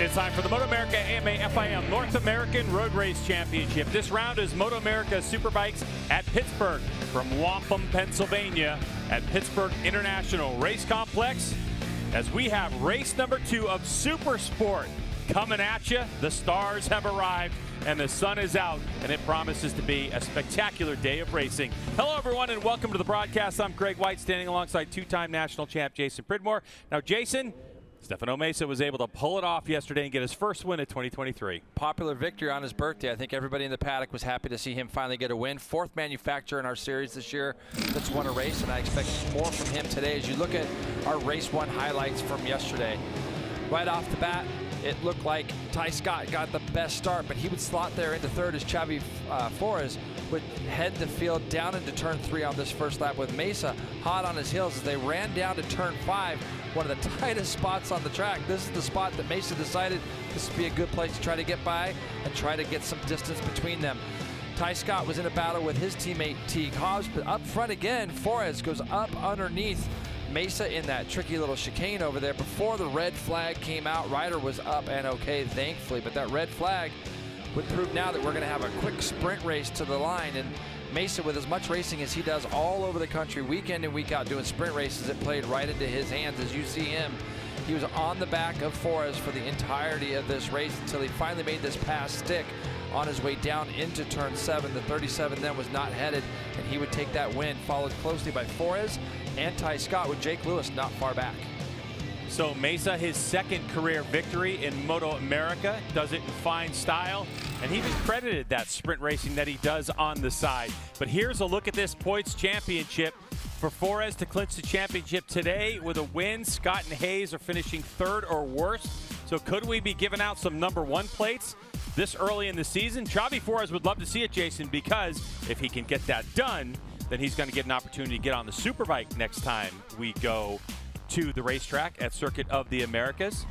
It's time for the MotoAmerica AMA FIM North American Road Race Championship. This round is MotoAmerica Superbikes at Pittsburgh from Wampum, Pennsylvania at Pittsburgh International Race Complex. As we have race number 2 of Supersport coming at you. The stars have arrived and the sun is out, and it promises to be a spectacular day of racing. Hello, everyone, and welcome to the broadcast. I'm Greg White, standing alongside two-time national champ Jason Pridmore. Now, Jason, Stefano Mesa was able to pull it off yesterday and get his first win of 2023. Popular victory on his birthday. I think everybody in the paddock was happy to see him finally get a win. 4th manufacturer in our series this year that's won a race, and I expect more from him today. As you look at our race 1 highlights from yesterday, right off the bat, it looked like Ty Scott got the best start, but he would slot there into 3rd as Xavi Flores would head the field down into turn 3 on this first lap, with Mesa hot on his heels as they ran down to turn 5, one of the tightest spots on the track. This is the spot that Mesa decided this would be a good place to try to get by and try to get some distance between them. Ty Scott was in a battle with his teammate Teague Hobbs, but up front again, Flores goes up underneath Mesa in that tricky little chicane over there. Before the red flag came out, Ryder was up and okay, thankfully, but that red flag would prove now that we're going to have a quick sprint race to the line. And Mesa, with as much racing as he does all over the country, week in and week out, doing sprint races, it played right into his hands. As you see him, he was on the back of Flores for the entirety of this race until he finally made this pass stick on his way down into turn 7. The 37 then was not headed, and he would take that win, followed closely by Flores and Ty Scott, with Jake Lewis not far back. So Mesa, his 2nd career victory in MotoAmerica, does it in fine style, and he even credited that sprint racing that he does on the side. But here's a look at this points championship. For Flores to clinch the championship today with a win, Scott and Hayes are finishing 3rd or worse. So could we be giving out some number 1 plates this early in the season? Xavi Flores would love to see it, Jason, because if he can get that done, then he's going to get an opportunity to get on the Superbike next time we go to the racetrack at Circuit of the Americas.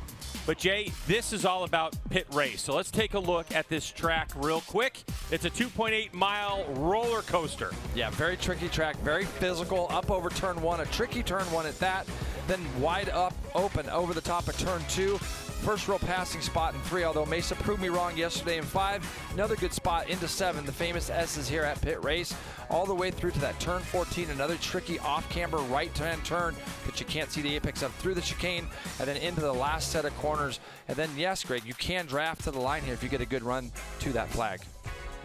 But Jay, this is all about Pitt Race. So let's take a look at this track real quick. It's a 2.8-mile roller coaster. Yeah, very tricky track, very physical, up over turn 1, a tricky turn 1 at that, then wide up, open over the top of turn 2. First row passing spot in 3, although Mesa proved me wrong yesterday in 5. Another good spot into 7, the famous S's here at Pitt Race. All the way through to that turn 14, another tricky off-camber right-hand turn, but you can't see the apex of, through the chicane, and then into the last set of corners. And then, yes, Greg, you can draft to the line here if you get a good run to that flag.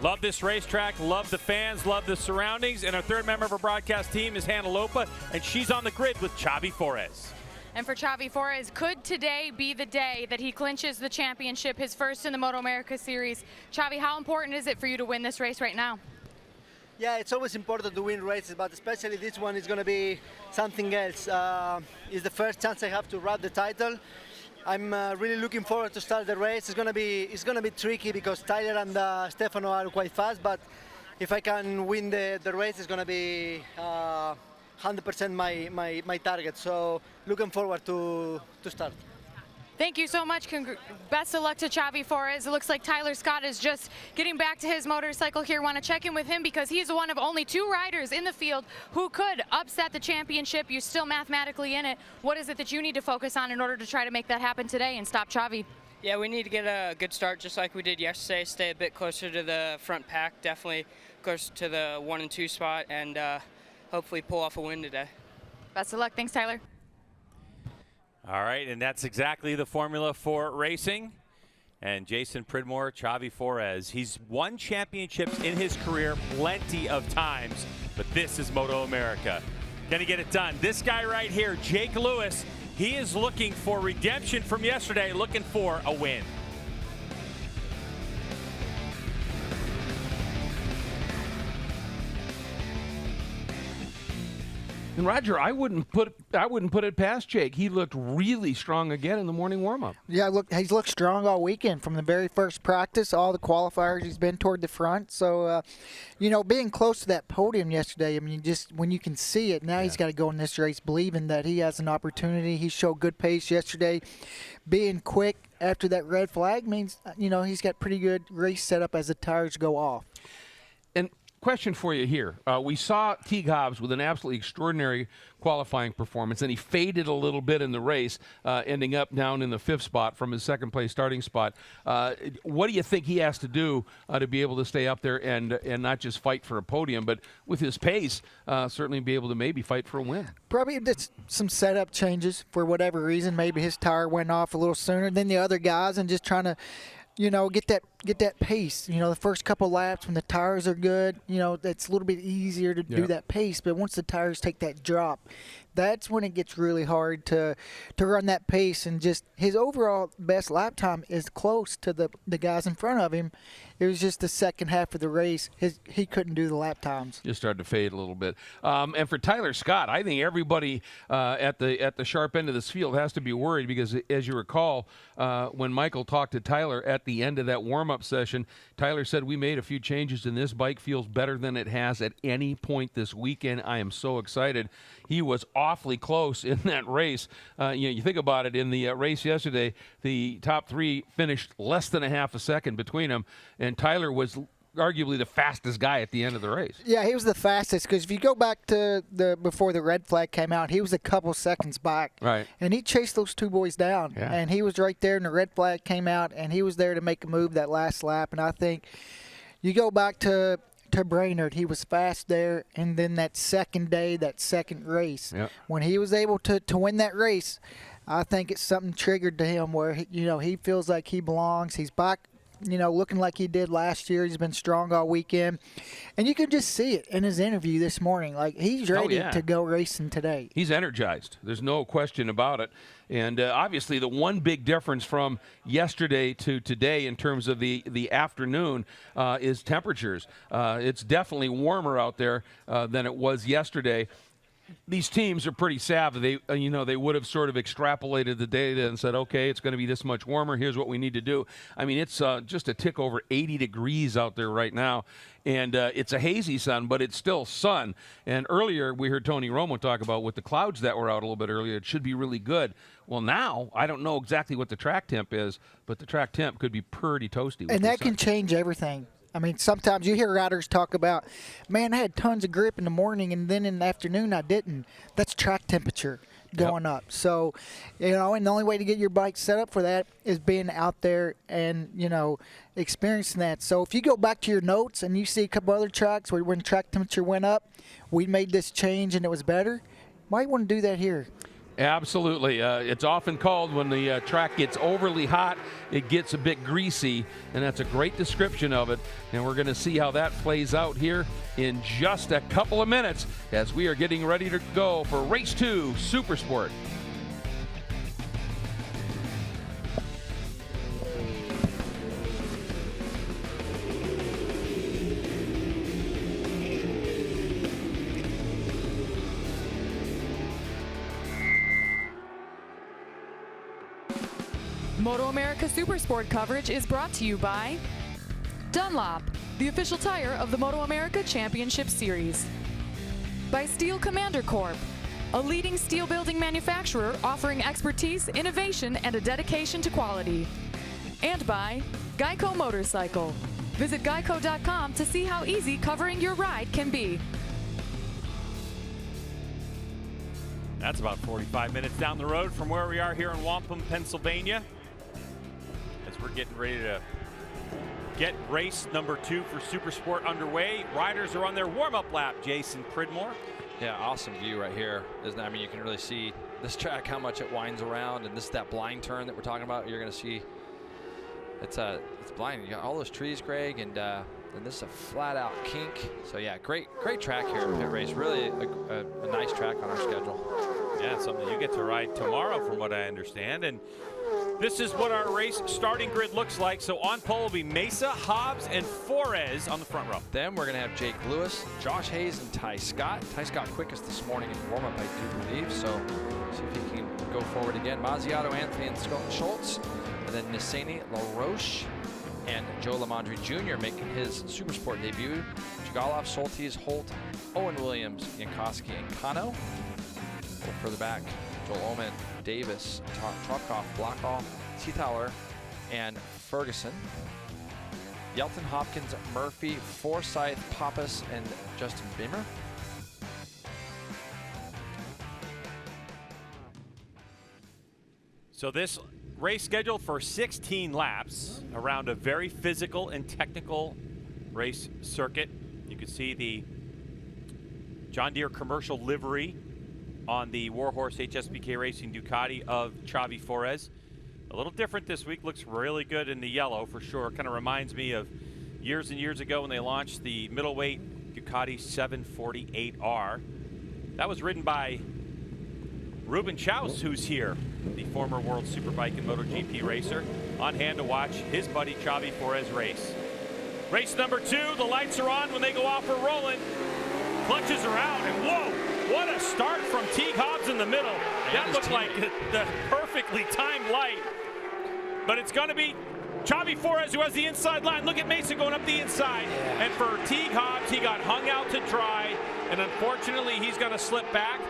Love this racetrack, love the fans, love the surroundings, and our 3rd member of our broadcast team is Hannah Lopa, and she's on the grid with Xavi Flores. And for Xavi Flores, could today be the day that he clinches the championship, his first in the MotoAmerica Series? Xavi, how important is it for you to win this race right now? Yeah, it's always important to win races, but especially this one is going to be something else. It's the first chance I have to wrap the title. I'm really looking forward to start the race. It's going to be tricky because Tyler and Stefano are quite fast, but if I can win the race, it's going to be 100% my target. So looking forward to start. Thank you so much. Best of luck to Xavi Flores. It looks like Tyler Scott is just getting back to his motorcycle here. Want to check in with him because he's one of only 2 riders in the field who could upset the championship. You're still mathematically in it. What is it that you need to focus on in order to try to make that happen today and stop Xavi? Yeah, we need to get a good start just like we did yesterday. Stay a bit closer to the front pack, definitely closer to the 1 and 2 spot, and hopefully pull off a win today. Best of luck. Thanks, Tyler. All right, and that's exactly the formula for racing. And Jason Pridmore, Xavi Flores, he's won championships in his career plenty of times, but this is MotoAmerica. Gonna get it done. This guy right here, Jake Lewis, he is looking for redemption from yesterday, looking for a win. And Roger, I wouldn't put it past Jake. He looked really strong again in the morning warm-up. Yeah, he's looked strong all weekend from the very first practice, all the qualifiers. He's been toward the front. So, being close to that podium yesterday, I mean, just when you can see it, now he's got to go in this race believing that he has an opportunity. He showed good pace yesterday. Being quick after that red flag means, he's got pretty good race setup as the tires go off. And question for you here. We saw Teague Hobbs with an absolutely extraordinary qualifying performance, and he faded a little bit in the race, ending up down in the 5th spot from his second-place starting spot. What do you think he has to do to be able to stay up there and not just fight for a podium, but with his pace, certainly be able to maybe fight for a win? Probably just some setup changes for whatever reason. Maybe his tire went off a little sooner than the other guys, and just trying to, get that pace. The first couple laps when the tires are good, it's a little bit easier to do that pace. But once the tires take that drop, that's when it gets really hard to run that pace. And just his overall best lap time is close to the guys in front of him. It was just the second half of the race, he couldn't do the lap times. Just started to fade a little bit. And for Tyler Scott, I think everybody at the sharp end of this field has to be worried because, as you recall, when Michael talked to Tyler at the end of that warm-up session, Tyler said, "We made a few changes and this bike feels better than it has at any point this weekend. I am so excited." He was awfully close in that race. You think about it, in the race yesterday, the top 3 finished less than a half a second between them, and Tyler was arguably the fastest guy at the end of the race. Yeah, he was the fastest, because if you go back to before the red flag came out, he was a couple seconds back. Right. And he chased those 2 boys down. Yeah. And he was right there, and the red flag came out, and he was there to make a move that last lap. And I think you go back to Brainerd, he was fast there, and then that second day, that second race, when he was able to win that race, I think it's something triggered to him where he feels like he belongs. He's back, looking like he did last year. He's been strong all weekend, and you can just see it in his interview this morning. Like, he's ready to go racing today. He's energized. There's no question about it. And obviously, the one big difference from yesterday to today in terms of the afternoon is temperatures. It's definitely warmer out there than it was yesterday. These teams are pretty savvy. They would have sort of extrapolated the data and said, okay, it's going to be this much warmer. Here's what we need to do. I mean, it's just a tick over 80 degrees out there right now. And it's a hazy sun, but it's still sun. And earlier we heard Tony Romo talk about with the clouds that were out a little bit earlier, it should be really good. Well, now I don't know exactly what the track temp is, but the track temp could be pretty toasty. And that can change everything. I mean, sometimes you hear riders talk about, man, I had tons of grip in the morning, and then in the afternoon I didn't. That's track temperature going up. So, and the only way to get your bike set up for that is being out there and, experiencing that. So if you go back to your notes and you see a couple other tracks where when track temperature went up, we made this change and it was better, might want to do that here. Absolutely. It's often called, when the track gets overly hot, it gets a bit greasy, and that's a great description of it. And we're going to see how that plays out here in just a couple of minutes as we are getting ready to go for Race 2 Supersport. MotoAmerica Supersport coverage is brought to you by Dunlop, the official tire of the MotoAmerica Championship Series. By Steel Commander Corp, a leading steel building manufacturer offering expertise, innovation, and a dedication to quality. And by Geico Motorcycle. Visit geico.com to see how easy covering your ride can be. That's about 45 minutes down the road from where we are here in Wampum, Pennsylvania, as we're getting ready to get race number 2 for Supersport underway. Riders are on their warm-up lap. Jason Pridmore. Yeah, awesome view right here. I mean, you can really see this track, how much it winds around, and this is that blind turn that we're talking about. You're going to see it's blind. You got all those trees, Greg, and this is a flat-out kink. So yeah, great track here at Pitt Race. Really a nice track on our schedule. Yeah, it's something you get to ride tomorrow, from what I understand. And this is what our race starting grid looks like. So on pole will be Mesa, Hobbs, and Forez on the front row. Then we're going to have Jake Lewis, Josh Hayes, and Ty Scott. Ty Scott quickest this morning in warm-up, I do believe. So see if he can go forward again. Mazziato, Anthony, and Schultz. And then Nissany, LaRoche, and Joe Lamondre Jr. making his Supersport debut. Jagaloff, Soltis, Holt, Owen Williams, Jankowski, and Kano. A little further back, Joel Oman, Davis, Tropkoff, Blockall, Seathaler, and Ferguson. Yelton, Hopkins, Murphy, Forsyth, Pappas, and Justin Beamer. So this race scheduled for 16 laps around a very physical and technical race circuit. You can see the John Deere commercial livery on the Warhorse HSBK Racing Ducati of Xavi Forés. A little different this week, looks really good in the yellow for sure. Kind of reminds me of years and years ago when they launched the middleweight Ducati 748R. That was ridden by Ruben Chaus, who's here, the former World Superbike and MotoGP racer, on hand to watch his buddy Xavi Forés race. Race number 2, the lights are on when they go off, we're rolling. Clutches are out, and whoa, what a start from Teague Hobbs in the middle. That looked like the perfectly timed light. But it's going to be Xavi Forés who has the inside line. Look at Mesa going up the inside. Yeah. And for Teague Hobbs, he got hung out to dry, and unfortunately he's going to slip back.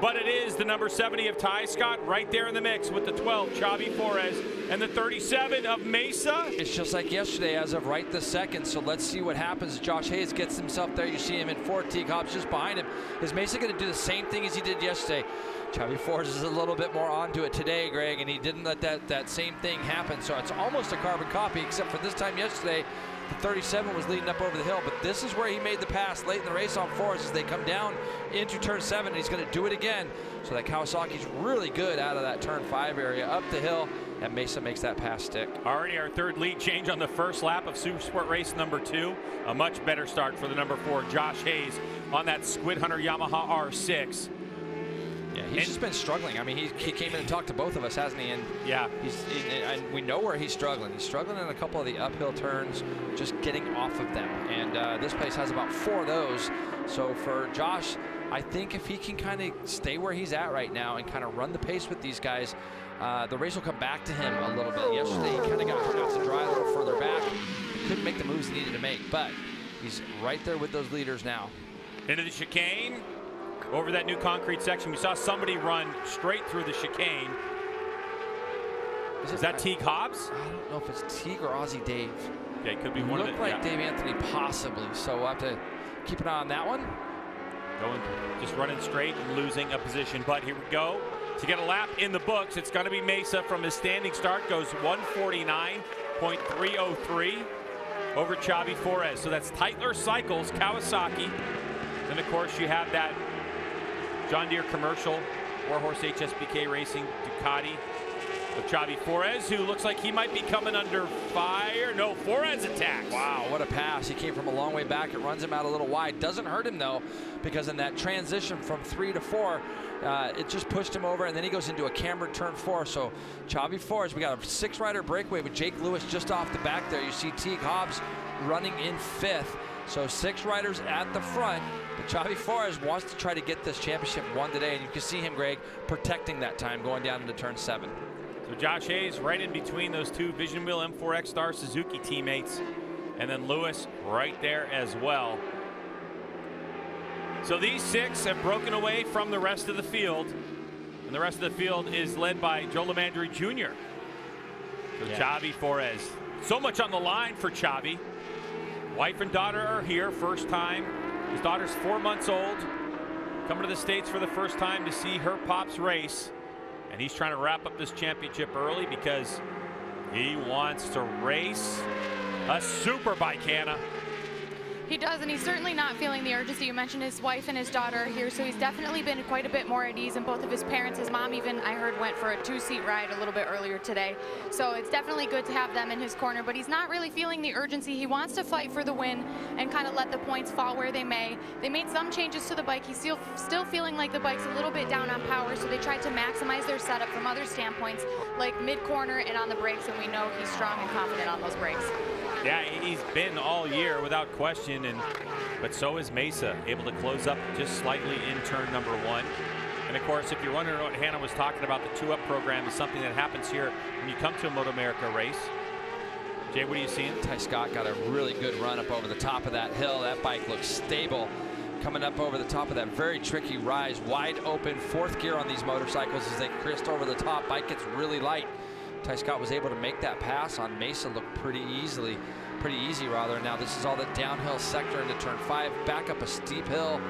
But it is the number 70 of Ty Scott right there in the mix with the 12, Xavi Forés, and the 37 of Mesa. It's just like yesterday as of right this second, so let's see what happens. Josh Hayes gets himself there. You see him in 4, Teague Hobbs just behind him. Is Mesa going to do the same thing as he did yesterday? Xavi Forés is a little bit more onto it today, Greg, and he didn't let that same thing happen. So it's almost a carbon copy, except for this time yesterday, the 37 was leading up over the hill, but this is where he made the pass late in the race on Forés as they come down into turn 7, and he's going to do it again. So that Kawasaki's really good out of that turn 5 area up the hill, and Mesa makes that pass stick. Already our third lead change on the first lap of Supersport race number 2. A much better start for the number 4, Josh Hayes, on that Squid Hunter Yamaha R6. Yeah, he's just been struggling. I mean, he came in and talked to both of us, hasn't he? And yeah, and we know where he's struggling. He's struggling in a couple of the uphill turns, just getting off of them. And this place has about 4 of those. So for Josh, I think if he can kind of stay where he's at right now and kind of run the pace with these guys, the race will come back to him a little bit. Yesterday, he kind of got hung out to dry a little further back. Couldn't make the moves he needed to make, but he's right there with those leaders now. Into the chicane. Over that new concrete section, we saw somebody run straight through the chicane. Is that Teague Hobbs? I don't know if it's Teague or Aussie Dave. Yeah, it could be one of them. Looked like Dave Anthony possibly, so we'll have to keep an eye on that one. Just running straight and losing a position, but here we go. To get a lap in the books, it's going to be Mesa from his standing start, goes 149.303 over Xavi Forés. So that's Tytler Cycles, Kawasaki. And of course you have that John Deere commercial, Warhorse HSBK Racing Ducati of Xavi Forés, who looks like he might be coming under fire. No, Forés attacks. Wow, what a pass. He came from a long way back. It runs him out a little wide. Doesn't hurt him, though, because in that transition from 3 to 4, it just pushed him over, and then he goes into a cambered turn 4. So Xavi Forés, we got a 6-rider breakaway with Jake Lewis just off the back there. You see Teague Hobbs running in 5th. So 6 riders at the front. But Xavi Forés wants to try to get this championship won today, and you can see him, Greg, protecting that time going down into turn 7. So Josh Hayes right in between those 2 Vision Wheel M4X Star Suzuki teammates, and then Lewis right there as well. So these 6 have broken away from the rest of the field, and the rest of the field is led by Joe Lamandry Jr. So yeah. Xavi Forés. So much on the line for Xavi. Wife and daughter are here, first time. His daughter's 4 months old, coming to the States for the first time to see her pops race. And he's trying to wrap up this championship early because he wants to race a Superbike, Hannah. He does, and he's certainly not feeling the urgency. You mentioned his wife and his daughter are here, so he's definitely been quite a bit more at ease. And both of his parents, his mom even, I heard, went for a 2-seat ride a little bit earlier today. So it's definitely good to have them in his corner, but he's not really feeling the urgency. He wants to fight for the win and kind of let the points fall where they may. They made some changes to the bike. He's still feeling like the bike's a little bit down on power, so they tried to maximize their setup from other standpoints, like mid-corner and on the brakes, and we know he's strong and confident on those brakes. Yeah, he's been all year without question, but so is Mesa, able to close up just slightly in turn number 1. And of course, if you're wondering what Hannah was talking about, the 2-up program is something that happens here when you come to a MotoAmerica race. Jay, what are you seeing? Ty Scott got a really good run up over the top of that hill. That bike looks stable. Coming up over the top of that very tricky rise, wide open 4th gear on these motorcycles as they crest over the top. Bike gets really light. Ty Scott was able to make that pass on Mesa look pretty easy rather. Now this is all the downhill sector into turn 5, back up a steep hill.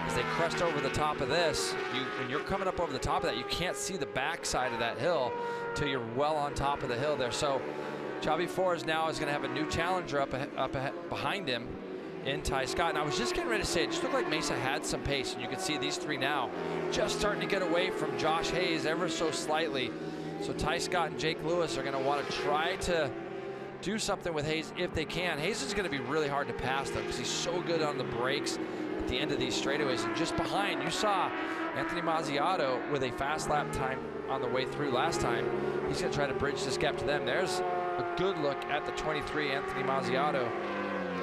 As they crest over the top of this, when you're coming up over the top of that, you can't see the back side of that hill till you're well on top of the hill there. So Xavi Flores now is going to have a new challenger up behind him in Ty Scott. And I was just getting ready to say, it just looked like Mesa had some pace, and you can see these three now just starting to get away from Josh Hayes ever so slightly. So Ty Scott and Jake Lewis are going to want to try to do something with Hayes if they can. Hayes is going to be really hard to pass though, because he's so good on the brakes at the end of these straightaways. And just behind, you saw Anthony Mazziato with a fast lap time on the way through last time. He's going to try to bridge this gap to them. There's a good look at the 23, Anthony Mazziato,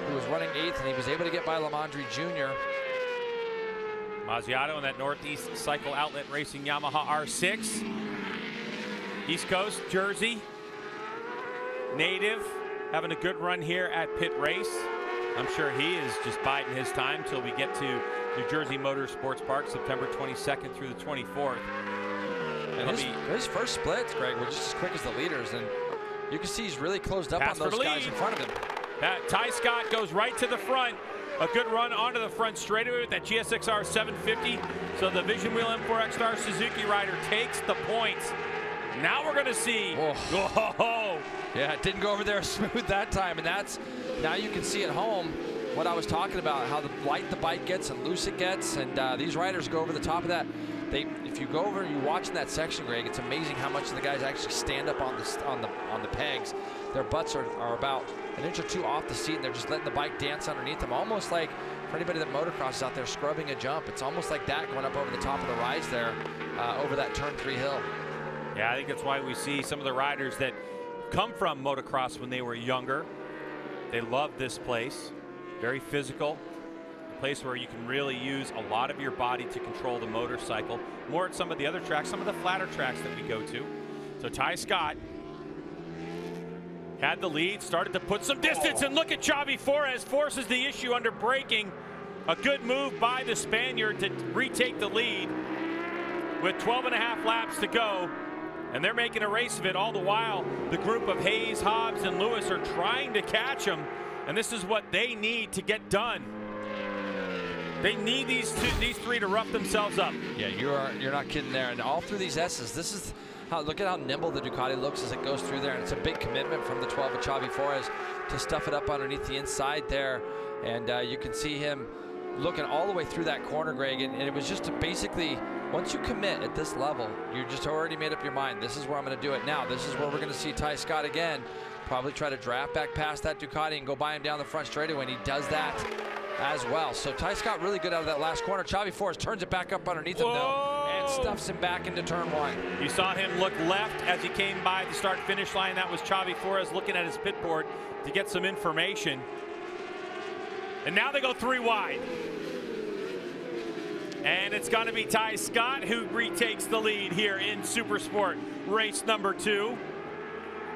who was running 8th, and he was able to get by Lamondre Jr. Mazziato in that Northeast Cycle Outlet Racing Yamaha R6. East Coast, Jersey. Native, having a good run here at Pitt Race. I'm sure he is just biding his time till we get to New Jersey Motorsports Park, September 22nd through the 24th. And his first splits, Greg, were just as quick as the leaders, and you can see he's really closed up on those guys in front of him. Ty Scott goes right to the front. A good run onto the front straightaway with that GSXR 750. So the Vision Wheel M4 X-Star Suzuki rider takes the points. Now we're going to see. Whoa. Yeah, it didn't go over there smooth that time, and that's, now you can see at home what I was talking about, how light the bike gets and loose it gets, and these riders go over the top of that. If you go over and you watch in that section, Greg, it's amazing how much of the guys actually stand up on the pegs. Their butts are about an inch or two off the seat, and they're just letting the bike dance underneath them, almost like, for anybody that motocrosses out there, scrubbing a jump. It's almost like that going up over the top of the rise there, over that turn 3 hill. Yeah, I think that's why we see some of the riders that come from motocross when they were younger. They love this place. Very physical. A place where you can really use a lot of your body to control the motorcycle. More at some of the other tracks, some of the flatter tracks that we go to. So Ty Scott had the lead, started to put some distance, and look at Xavi Flores forces the issue under braking. A good move by the Spaniard to retake the lead with 12.5 laps to go. And they're making a race of it. All the while, the group of Hayes, Hobbs, and Lewis are trying to catch him. And this is what they need to get done. They need these three to rough themselves up. Yeah, you're not kidding there. And all through these S's, this is how, look at how nimble the Ducati looks as it goes through there. And it's a big commitment from the 12 of Xavi Flores to stuff it up underneath the inside there. And you can see him looking all the way through that corner, Greg. And it was just to basically, once you commit at this level, you just already made up your mind. This is where I'm going to do it. Now, this is where we're going to see Ty Scott again. Probably try to draft back past that Ducati and go by him down the front straightaway, and he does that as well. So Ty Scott really good out of that last corner. Xavi Flores turns it back up underneath him, though, and stuffs him back into turn 1. You saw him look left as he came by the start-finish line. That was Xavi Flores looking at his pit board to get some information. And now they go 3 wide. And it's going to be Ty Scott who retakes the lead here in Supersport race number 2.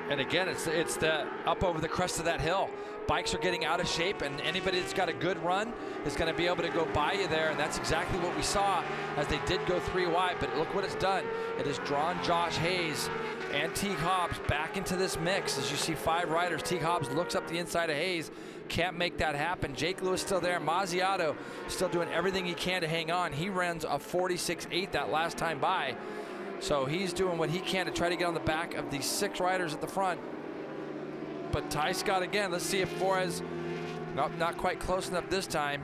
And again, it's the up over the crest of that hill. Bikes are getting out of shape, and anybody that's got a good run is going to be able to go by you there, and that's exactly what we saw as they did go 3 wide. But look what it's done. It has drawn Josh Hayes and Teague Hobbs back into this mix. As you see 5 riders, Teague Hobbs looks up the inside of Hayes. Can't make that happen. Jake Lewis still there. Mazziato still doing everything he can to hang on. He runs a 46.8 that last time by. So he's doing what he can to try to get on the back of these 6 riders at the front. But Ty Scott again, let's see if Flores, not quite close enough this time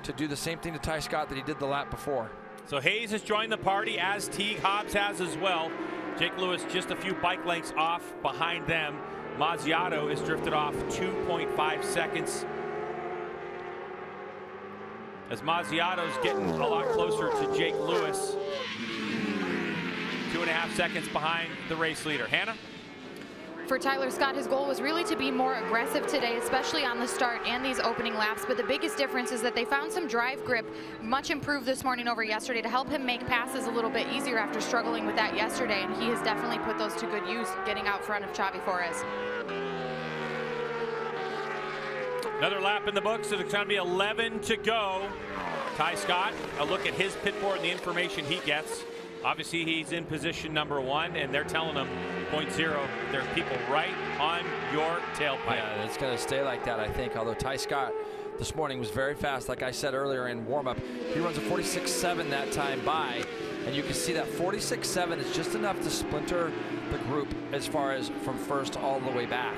to do the same thing to Ty Scott that he did the lap before. So Hayes has joined the party, as Teague Hobbs has as well. Jake Lewis just a few bike lengths off behind them. Mazziato is drifted off 2.5 seconds. As Mazziato's getting a lot closer to Jake Lewis. 2.5 seconds behind the race leader. Hannah? For Tyler Scott, his goal was really to be more aggressive today, especially on the start and these opening laps. But the biggest difference is that they found some drive grip, much improved this morning over yesterday, to help him make passes a little bit easier after struggling with that yesterday. And he has definitely put those to good use, getting out front of Xavi Flores. Another lap in the books, so there's going to be 11 to go. Ty Scott, a look at his pit board and the information he gets. Obviously, he's in position number 1, and they're telling him 0.0. There are people right on your tailpipe. Yeah, it's going to stay like that, I think. Although Ty Scott this morning was very fast, like I said earlier in warm-up. He runs a 46.7 that time by, and you can see that 46.7 is just enough to splinter the group as far as from first all the way back.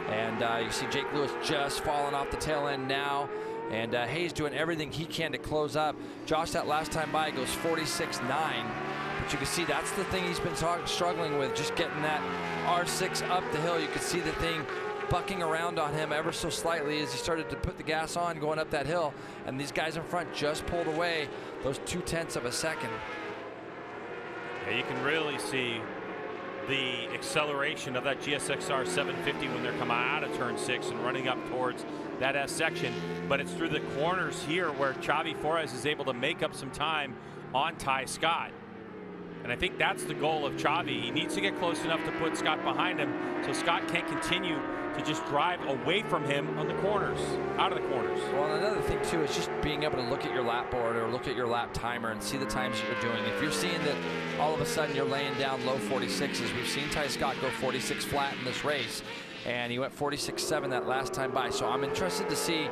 And you see Jake Lewis just falling off the tail end now. And Hayes doing everything he can to close up. Josh, that last time by, goes 46.9. But you can see that's the thing he's been struggling with, just getting that R6 up the hill. You can see the thing bucking around on him ever so slightly as he started to put the gas on going up that hill. And these guys in front just pulled away those 0.2 of a second. Yeah, you can really see the acceleration of that GSXR 750 when they're coming out of turn 6 and running up towards that S section. But it's through the corners here where Xavi Forés is able to make up some time on Ty Scott. And I think that's the goal of Xavi. He needs to get close enough to put Scott behind him so Scott can't continue to just drive away from him on the corners, out of the corners. Well, another thing too is just being able to look at your lap board or look at your lap timer and see the times that you're doing. If you're seeing that all of a sudden you're laying down low 46s, we've seen Ty Scott go 46 flat in this race, and he went 46.7 that last time by. So I'm interested to see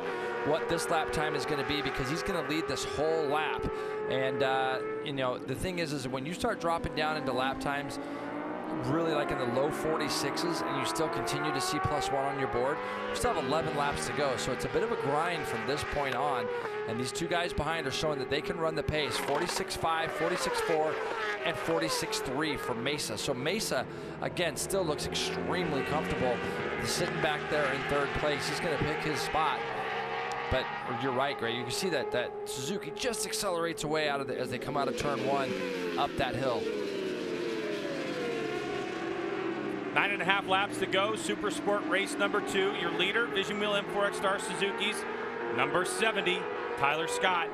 what this lap time is going to be, because he's going to lead this whole lap. And you know, the thing is when you start dropping down into lap times really like in the low 46s and you still continue to see +1 on your board, you still have 11 laps to go. So it's a bit of a grind from this point on. And these two guys behind are showing that they can run the pace. 46.5, 46.4, and 46.3 for Mesa. So Mesa, again, still looks extremely comfortable sitting back there in third place. He's going to pick his spot. But you're right, Greg. You can see that Suzuki just accelerates away out of as they come out of turn 1 up that hill. 9.5 laps to go. Supersport race number 2. Your leader, Vision Wheel M4X Star Suzuki's number 70, Tyler Scott.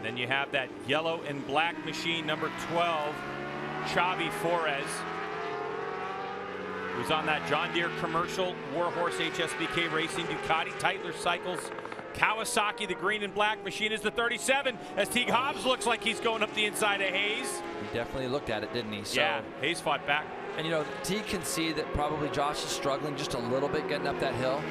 Then you have that yellow and black machine, number 12, Xavi Forés, who's on that John Deere commercial Warhorse HSBK Racing Ducati Tytler Cycles Kawasaki. The green and black machine is the 37 as Teague Hobbs looks like he's going up the inside of Hayes. He definitely looked at it, didn't he? So, yeah, Hayes fought back. And you know, Teague can see that probably Josh is struggling just a little bit getting up that hill.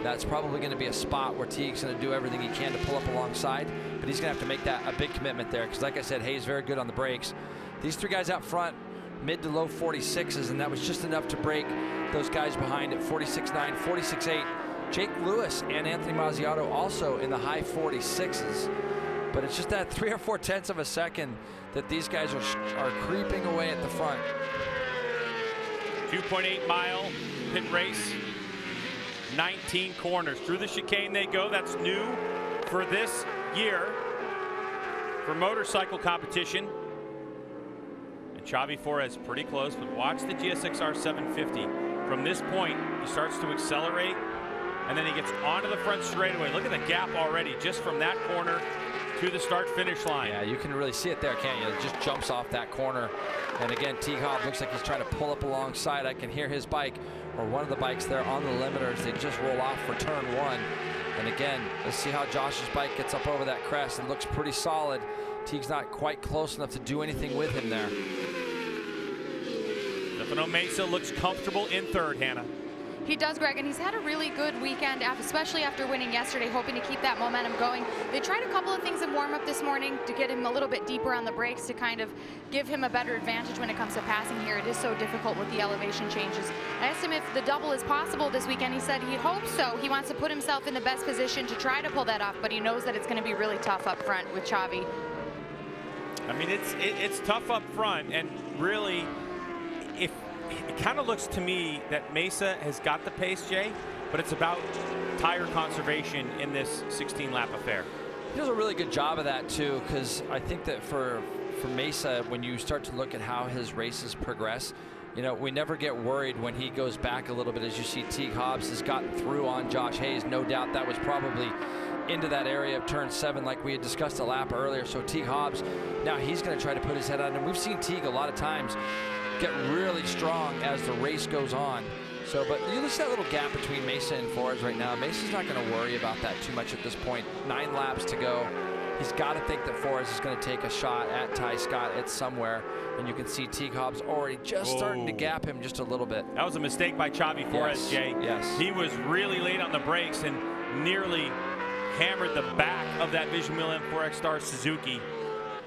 That's probably going to be a spot where Teague's going to do everything he can to pull up alongside, but he's going to have to make that a big commitment there, because like I said, Hayes very good on the brakes. These three guys out front, mid to low 46s, and that was just enough to break those guys behind at 46.9, 46.8. Jake Lewis and Anthony Mazziato also in the high 46s, but it's just that 3 or 4 tenths of a second that these guys are creeping away at the front. 2.8 mile pit race, 19 corners. Through the chicane they go. That's new for this year for motorcycle competition. And Xavi Forés pretty close, but watch the GSXR 750. From this point, he starts to accelerate, and then he gets onto the front straightaway. Look at the gap already just from that corner to the start-finish line. Yeah, you can really see it there, can't you? It just jumps off that corner. And again, Teague Hobbs looks like he's trying to pull up alongside. I can hear his bike, or one of the bikes there on the limiters. They just roll off for turn 1. And again, let's see how Josh's bike gets up over that crest. It looks pretty solid. Teague's not quite close enough to do anything with him there. Stefano Mesa looks comfortable in third, Hannah. He does, Greg, and he's had a really good weekend, especially after winning yesterday, hoping to keep that momentum going. They tried a couple of things in warm-up this morning to get him a little bit deeper on the brakes to kind of give him a better advantage when it comes to passing here. It is so difficult with the elevation changes. I asked him if the double is possible this weekend. He said he hopes so. He wants to put himself in the best position to try to pull that off, but he knows that it's going to be really tough up front with Xavi. I mean, it's tough up front, and really, if it kind of looks to me that Mesa has got the pace, Jay, but it's about tire conservation in this 16-lap affair. He does a really good job of that too, because I think that for Mesa, when you start to look at how his races progress, you know, we never get worried when he goes back a little bit. As you see, Teague Hobbs has gotten through on Josh Hayes. No doubt that was probably into that area of turn 7 like we had discussed a lap earlier. So Teague Hobbs, now he's going to try to put his head on, and we've seen Teague a lot of times get really strong as the race goes on. So, but you look at that little gap between Mesa and Forés right now. Mesa's not going to worry about that too much at this point. 9 laps to go. he's got to think that Forrest is going to take a shot at Ty Scott at somewhere, and you can see Teague Hobbs already just starting to gap him just a little bit. That was a mistake by Xavi Forrest, Jay. Yes. He was really late on the brakes and nearly hammered the back of that Vision Wheel M4X Star Suzuki.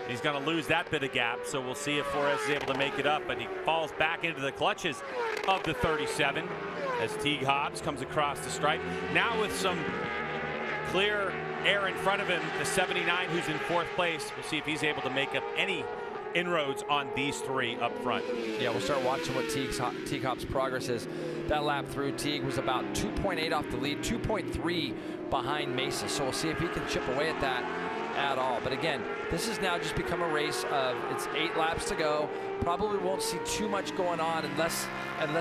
He's going to lose that bit of gap, so we'll see if Forrest is able to make it up, but he falls back into the clutches of the 37 as Teague Hobbs comes across the stripe. Now with some clear air in front of him, the 79 who's in 4th place. We'll see if he's able to make up any inroads on these 3 up front. Yeah, we'll start watching what Teague Hobbs' progress is. That lap through, Teague was about 2.8 off the lead, 2.3 behind Mesa, so we'll see if he can chip away at that at all. But again, this has now just become a race of, it's 8 laps to go. Probably won't see too much going on unless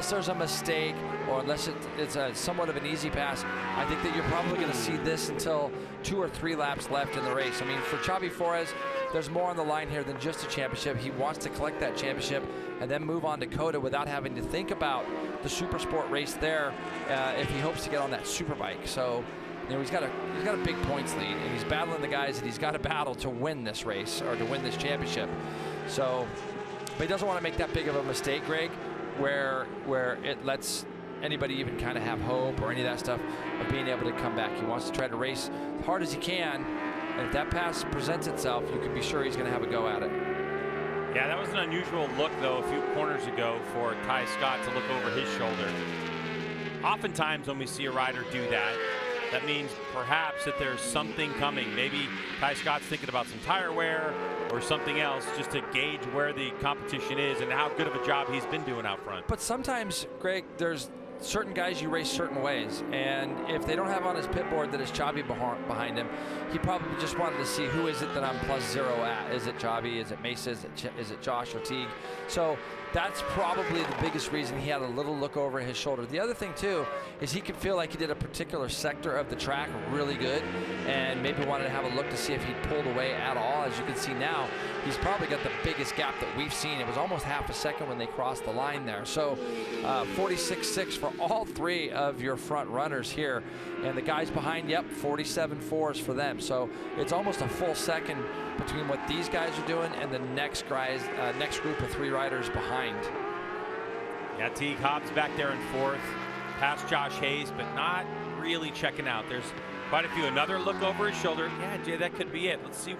there's a mistake or unless it's a somewhat of an easy pass. I think that you're probably going to see this until 2 or 3 laps left in the race. I mean, for Xavi Forrest, there's more on the line here than just a championship. He wants to collect that championship and then move on to COTA without having to think about the Supersport race there if he hopes to get on that Superbike. So, you know, he's got a big points lead, and he's battling the guys that he's got to battle to win this race or to win this championship. So, but he doesn't want to make that big of a mistake, Greg, where it lets anybody even kind of have hope or any of that stuff of being able to come back. He wants to try to race as hard as he can, and if that pass presents itself, you can be sure he's going to have a go at it. Yeah, that was an unusual look, though, a few corners ago for Ty Scott to look over his shoulder. Oftentimes when we see a rider do that, that means perhaps that there's something coming. Maybe Ty Scott's thinking about some tire wear or something else, just to gauge where the competition is and how good of a job he's been doing out front. But sometimes, Greg, there's certain guys you race certain ways, and if they don't have on his pit board that is Xavi behind him, he probably just wanted to see who is it that I'm +0 at. Is it Xavi? Is it Mesa? Is it Josh or Teague? So that's probably the biggest reason he had a little look over his shoulder. The other thing too is he could feel like he did a particular sector of the track really good and maybe wanted to have a look to see if he pulled away at all. As you can see now, he's probably got the biggest gap that we've seen. It was almost half a second when they crossed the line there. So 46.6 for all 3 of your front runners here, and the guys behind, yep, 47.4s for them. So it's almost a full second between what these guys are doing and the next group of 3 riders behind. Yeah, Teague Hobbs back there in 4th, past Josh Hayes, but not really checking out. There's quite a few. Another look over his shoulder. Yeah, Jay, that could be it. Let's see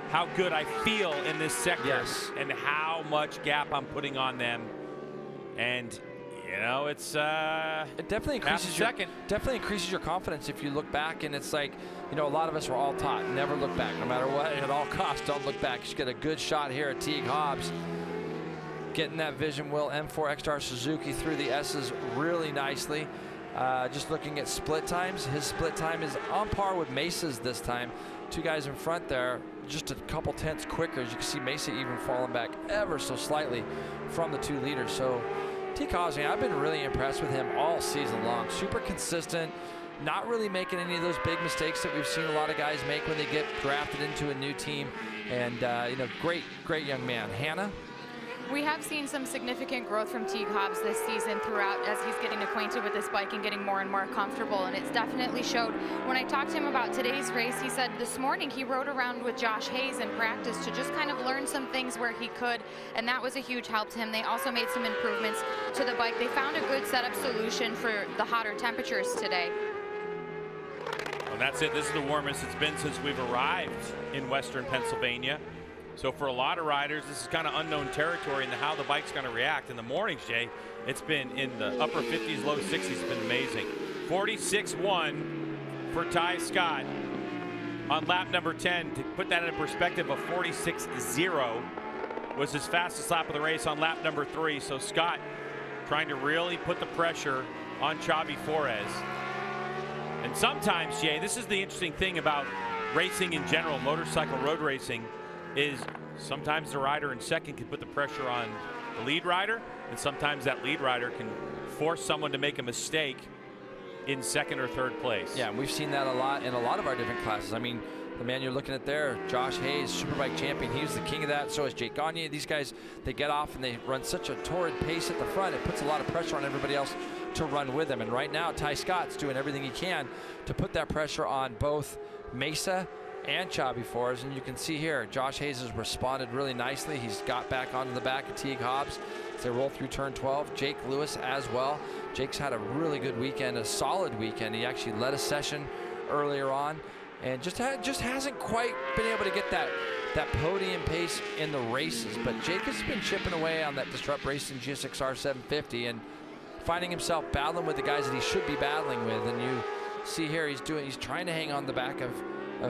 how good I feel in this sector and how much gap I'm putting on them. And you know, it's it definitely increases your confidence if you look back, and it's like, you know, a lot of us were all taught never look back, no matter what, at all costs, don't look back. You get a good shot here at Teague Hobbs, getting that Vision Wheel M4X Star Suzuki through the S's really nicely. Just looking at split times, his split time is on par with Mesa's this time. 2 guys in front there, just a couple tenths quicker. As you can see, Mesa even falling back ever so slightly from the 2 leaders. So Teague Hobbs, I've been really impressed with him all season long. Super consistent, not really making any of those big mistakes that we've seen a lot of guys make when they get drafted into a new team. And you know, great young man. Hannah? We have seen some significant growth from Teague Hobbs this season throughout as he's getting acquainted with this bike and getting more and more comfortable, and it's definitely showed. When I talked to him about today's race, he said this morning he rode around with Josh Hayes in practice to just kind of learn some things where he could, and that was a huge help to him. They also made some improvements to the bike. They found a good setup solution for the hotter temperatures today. Well, that's it. This is the warmest it's been since we've arrived in Western Pennsylvania. So for a lot of riders, this is kind of unknown territory in how the bike's going to react. In the mornings, Jay, it's been in the upper 50s, low 60s. It's been amazing. 46.1 for Ty Scott on lap number 10. To put that in perspective, a 46.0 was his fastest lap of the race on lap number 3. So Scott trying to really put the pressure on Xavi Forrest. And sometimes, Jay, this is the interesting thing about racing in general, motorcycle road racing, is sometimes the rider in second can put the pressure on the lead rider, and sometimes that lead rider can force someone to make a mistake in second or third place. Yeah, and we've seen that a lot in a lot of our different classes. I mean, the man you're looking at there, Josh Hayes, Superbike champion, he was the king of that. So is Jake Gagne. These guys, they get off and they run such a torrid pace at the front. It puts a lot of pressure on everybody else to run with them. And right now, Ty Scott's doing everything he can to put that pressure on both Mesa and Chavi Flores. And you can see here, Josh Hayes has responded really nicely. He's got back onto the back of Teague Hobbs as they roll through turn 12. Jake Lewis as well. Jake's had a really good weekend, a solid weekend. He actually led a session earlier on and just hasn't quite been able to get that podium pace in the races. But Jake has been chipping away on that Disrupt Racing GSXR 750 and finding himself battling with the guys that he should be battling with. And you see here he's trying to hang on the back of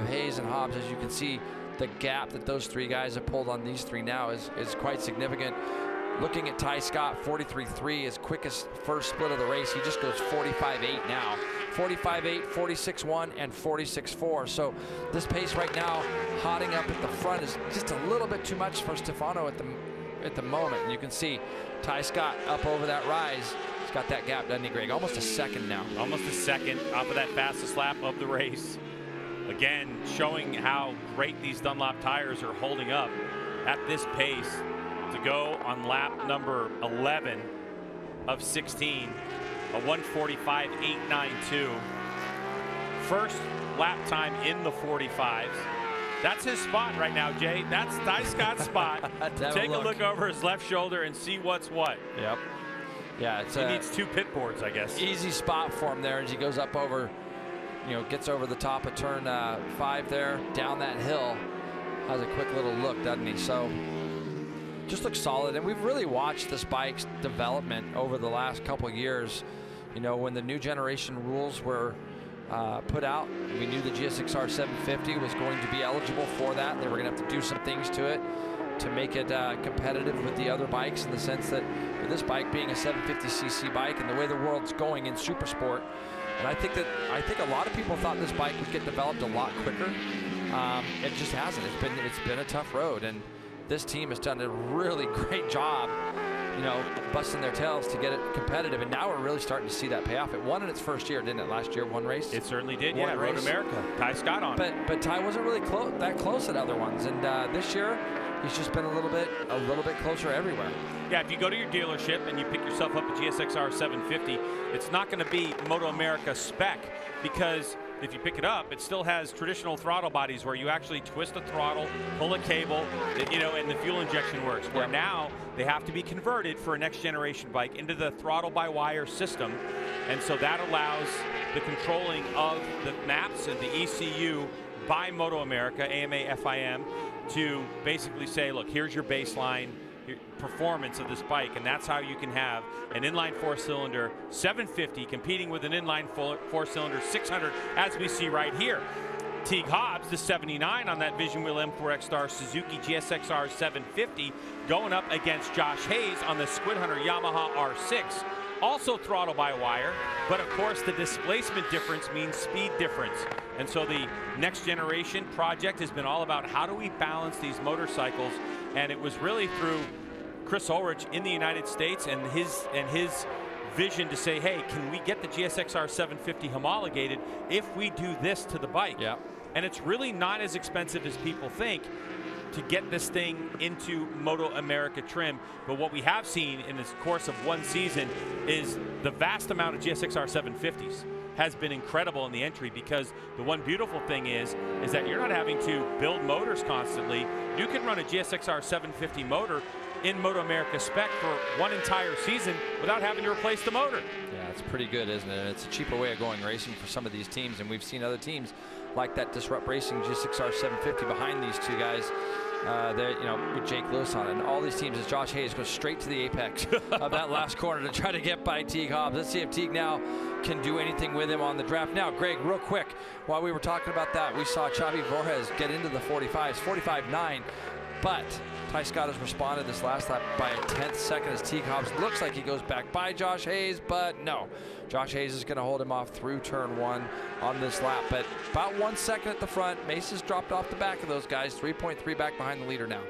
Hayes and Hobbs. As you can see, the gap that those three guys have pulled on these three now is quite significant. Looking at Ty Scott, 43.3, his quickest first split of the race. He just goes 45.8 now. 45.8, 46.1, and 46.4. So this pace right now, hotting up at the front, is just a little bit too much for Stefano at the moment. And you can see Ty Scott up over that rise. He's got that gap, doesn't he, Greg? Almost a second now. Almost a second off of that fastest lap of the race. Again, showing how great these Dunlop tires are holding up at this pace to go on lap number 11 of 16, a 1:45.892. First lap time in the 45s. That's his spot right now, Jay. That's Ty Scott's spot. Take a look over his left shoulder and see what's what. Yep. Yeah, he needs 2 pit boards, I guess. Easy spot for him there as he goes up over, gets over the top of turn 5 there, down that hill. Has a quick little look, doesn't he? So just looks solid. And we've really watched this bike's development over the last couple of years. When the new generation rules were put out, we knew the GSXR 750 was going to be eligible for that. They were going to have to do some things to it to make it competitive with the other bikes, in the sense that with this bike being a 750cc bike and the way the world's going in Supersport, and I think a lot of people thought this bike would get developed a lot quicker. It just hasn't. It's been a tough road, and this team has done a really great job, busting their tails to get it competitive. And now we're really starting to see that pay off. It won in its first year, didn't it? Last year, one race. It certainly did. Yeah, MotoAmerica. Ty Scott on. But Ty wasn't really that close at other ones, and this year he's just been a little bit closer everywhere. Yeah, if you go to your dealership and you pick yourself up a GSXR 750, it's not going to be MotoAmerica spec, because if you pick it up, it still has traditional throttle bodies where you actually twist the throttle, pull a cable, and the fuel injection works. Where now they have to be converted for a next generation bike into the throttle by wire system. And so that allows the controlling of the maps and the ECU by MotoAmerica, AMA FIM, to basically say, look, here's your baseline performance of this bike, and that's how you can have an inline 4-cylinder 750 competing with an inline 4-cylinder 600, as we see right here. Teague Hobbs, the 79 on that Vision Wheel M4X Star Suzuki GSXR 750, going up against Josh Hayes on the Squid Hunter Yamaha R6. Also throttle by wire, but of course the displacement difference means speed difference. And so the next generation project has been all about how do we balance these motorcycles, and it was really through Chris Ulrich in the United States and his vision to say, hey, can we get the GSXR 750 homologated if we do this to the bike? Yeah. And it's really not as expensive as people think to get this thing into MotoAmerica trim. But what we have seen in this course of one season is the vast amount of GSXR 750s has been incredible in the entry, because the one beautiful thing is that you're not having to build motors constantly. You can run a GSXR 750 motor in MotoAmerica spec for one entire season without having to replace the motor. Yeah, it's pretty good, isn't it? It's a cheaper way of going racing for some of these teams, and we've seen other teams like that Disrupt Racing GSXR 750 behind these two guys. With Jake Lewis on it, and all these teams, as Josh Hayes goes straight to the apex of that last corner to try to get by Teague Hobbs. Let's see if Teague now can do anything with him on the draft. Now, Greg, real quick, while we were talking about that, we saw Chavi Flores get into the 45s, 45.9, but Ty Scott has responded this last lap by a 10th second as Teague Hobbs looks like he goes back by Josh Hayes, but no. Josh Hayes is going to hold him off through turn 1 on this lap, but about 1 second at the front. Mesa's dropped off the back of those guys, 3.3 back behind the leader now.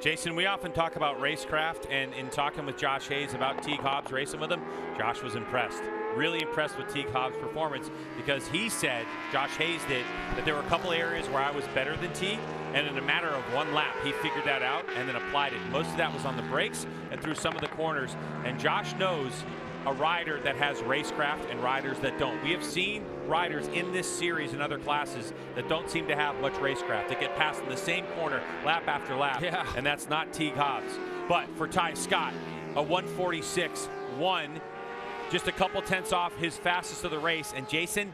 Jason, we often talk about racecraft, and in talking with Josh Hayes about Teague Hobbs racing with him, Josh was impressed. Really impressed with Teague Hobbs' performance, because he said, Josh Hayes did, that there were a couple areas where I was better than Teague, and in a matter of one lap, he figured that out and then applied it. Most of that was on the brakes and through some of the corners, and Josh knows a rider that has racecraft and riders that don't. We have seen riders in this series and other classes that don't seem to have much racecraft. They get passed in the same corner lap after lap, and that's not Teague Hobbs. But for Ty Scott, a 146.1, just a couple tenths off his fastest of the race. And Jason,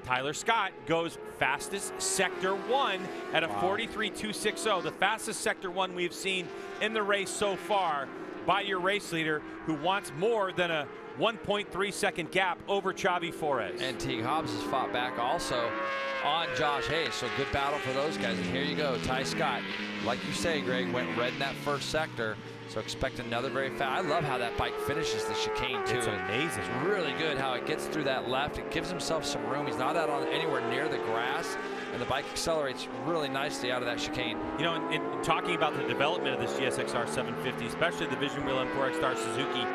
Tyler Scott goes fastest Sector 1 at a 43.260, the fastest Sector 1 we've seen in the race so far by your race leader, who wants more than a 1.3 second gap over Xavi Forés. And Teague Hobbs has fought back also on Josh Hayes, so good battle for those guys. And here you go, Ty Scott, like you say, Greg, went red in that first sector, so expect another very fast. I love how that bike finishes the chicane too. It's amazing. It's really good how it gets through that left. It gives himself some room. He's not out on anywhere near the grass, and the bike accelerates really nicely out of that chicane. You know, in talking about the development of this GSXR 750, especially the Vision Wheel M4 X-Star Suzuki,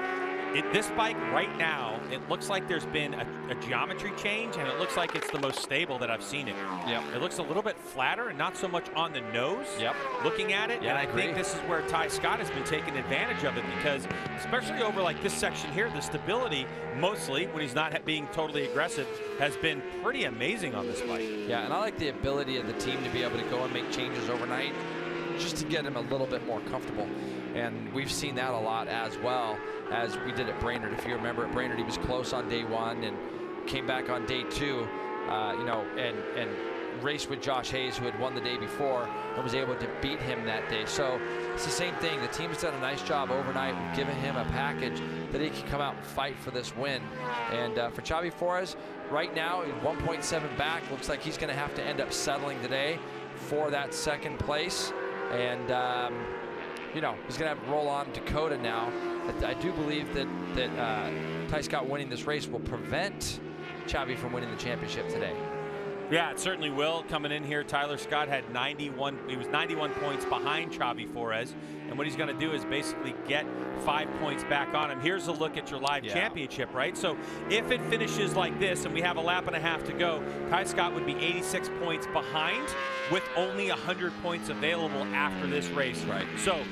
this bike right now, it looks like there's been a geometry change, and it looks like it's the most stable that I've seen it. Yep. It looks a little bit flatter and not so much on the nose. Yep. Looking at it, Yeah, and I I agree. think this is where Ty Scott has been taking advantage of it, because especially over like this section here, the stability, mostly when he's not being totally aggressive, has been pretty amazing on this bike. Yeah, and I like the ability of the team to be able to go and make changes overnight just to get him a little bit more comfortable. And we've seen that a lot as well as we did at Brainerd. If you remember at Brainerd, he was close on day 1 and came back on day 2, you know, and raced with Josh Hayes, who had won the day before, and was able to beat him that day. So it's the same thing. The team's done a nice job overnight with giving him a package that he can come out and fight for this win. And for Xavi Forés, right now, 1.7 back. Looks like he's going to have to end up settling today for that second place. And you know, he's going to have to roll on Dakota now. I do believe that Ty Scott winning this race will prevent Xavi from winning the championship today. Yeah, it certainly will. Coming in here, Tyler Scott had 91. He was 91 points behind Xavi Forés, and what he's going to do is basically get 5 points back on him. Here's a look at your live championship, right? So if it finishes like this, and we have a lap and a half to go, Ty Scott would be 86 points behind, with only 100 points available after this race. Right. So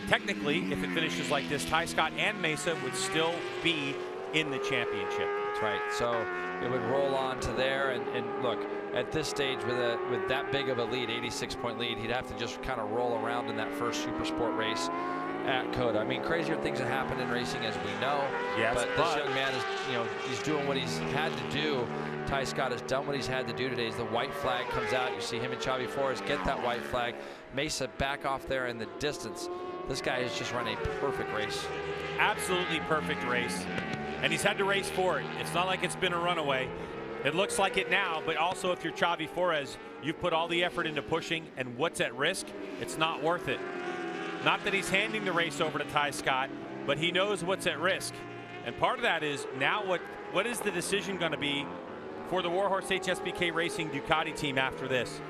technically, if it finishes like this, Ty Scott and Mesa would still be in the championship. That's right. So it would roll on to there, and look, at this stage with that big of a lead, 86-point lead, he'd have to just kind of roll around in that first Supersport race at COTA. I mean, crazier things have happened in racing, as we know. Yes, but this young man is, you know, he's doing what he's had to do. Ty Scott has done what he's had to do today. As the white flag comes out, you see him and Xavi Forés get that white flag. Mesa back off there in the distance. This guy has just run a perfect race. Absolutely perfect race. And he's had to race for it. It's not like it's been a runaway. It looks like it now, but also if you're Xavi Forés, you've put all the effort into pushing, and what's at risk, it's not worth it. Not that he's handing the race over to Ty Scott, but he knows what's at risk. And part of that is now what is the decision going to be for the Warhorse HSBK Racing Ducati team after this?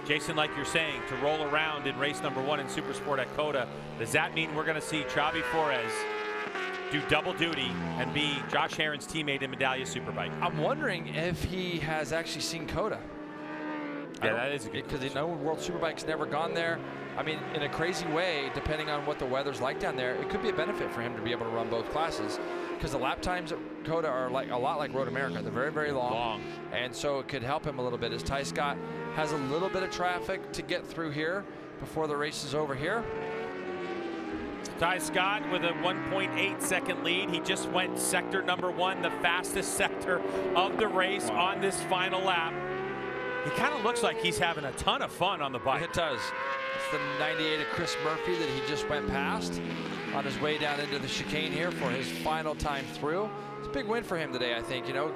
Jason, like you're saying, to roll around in race number 1 in Supersport at COTA, does that mean we're going to see Xavi Forés do double duty and be Josh Herron's teammate in Medallia Superbike? I'm wondering if he has actually seen COTA. Yeah, that is a good because you know World Superbike's never gone there. I mean, in a crazy way, depending on what the weather's like down there, it could be a benefit for him to be able to run both classes, because the lap times at COTA are like a lot like MotoAmerica. They're very, very long. And so it could help him a little bit as Ty Scott has a little bit of traffic to get through here before the race is over here. Ty Scott with a 1.8 second lead. He just went sector number 1, the fastest sector of the race on this final lap. He kind of looks like he's having a ton of fun on the bike. It does. It's the 98 of Chris Murphy that he just went past on his way down into the chicane here for his final time through. It's a big win for him today, I think. You know,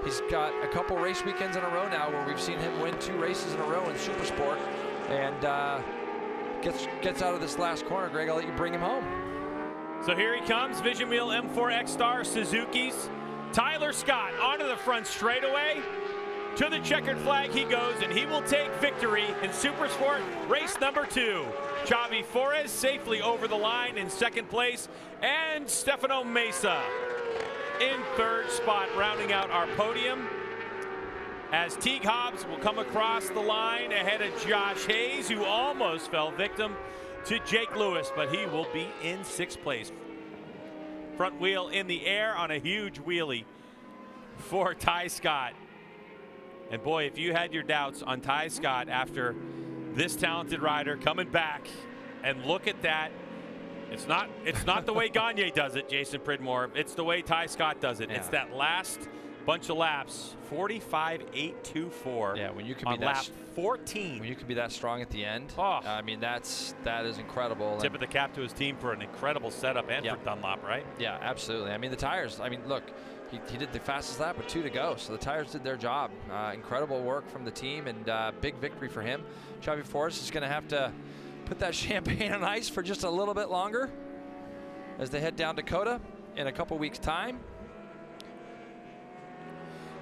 he's got a couple race weekends in a row now where we've seen him win 2 races in a row in Supersport, and gets out of this last corner. Greg, I'll let you bring him home. So here he comes, Vision Wheel M4 X-Star Suzuki's. Tyler Scott onto the front straightaway. To the checkered flag he goes, and he will take victory in Supersport race number 2. Xavi Forés safely over the line in second place, and Stefano Mesa in third spot, rounding out our podium. As Teague Hobbs will come across the line ahead of Josh Hayes, who almost fell victim to Jake Lewis, but he will be in 6th place. Front wheel in the air on a huge wheelie for Ty Scott. And boy, if you had your doubts on Ty Scott after this talented rider coming back, and look at that. It's not the way Gagne does it, Jason Pridmore. It's the way Ty Scott does it. Yeah. It's that last bunch of laps, 45.824. Yeah, when you can on be lap 14. When you can be that strong at the end, oh. I mean that is incredible. Tip of the cap to his team for an incredible setup and for Dunlop, right? Yeah, absolutely. I mean the tires. I mean, look, he did the fastest lap with 2 to go, so the tires did their job. Incredible work from the team, and big victory for him. Xavi Forrest is going to have to put that champagne on ice for just a little bit longer as they head down Dakota in a couple weeks' time.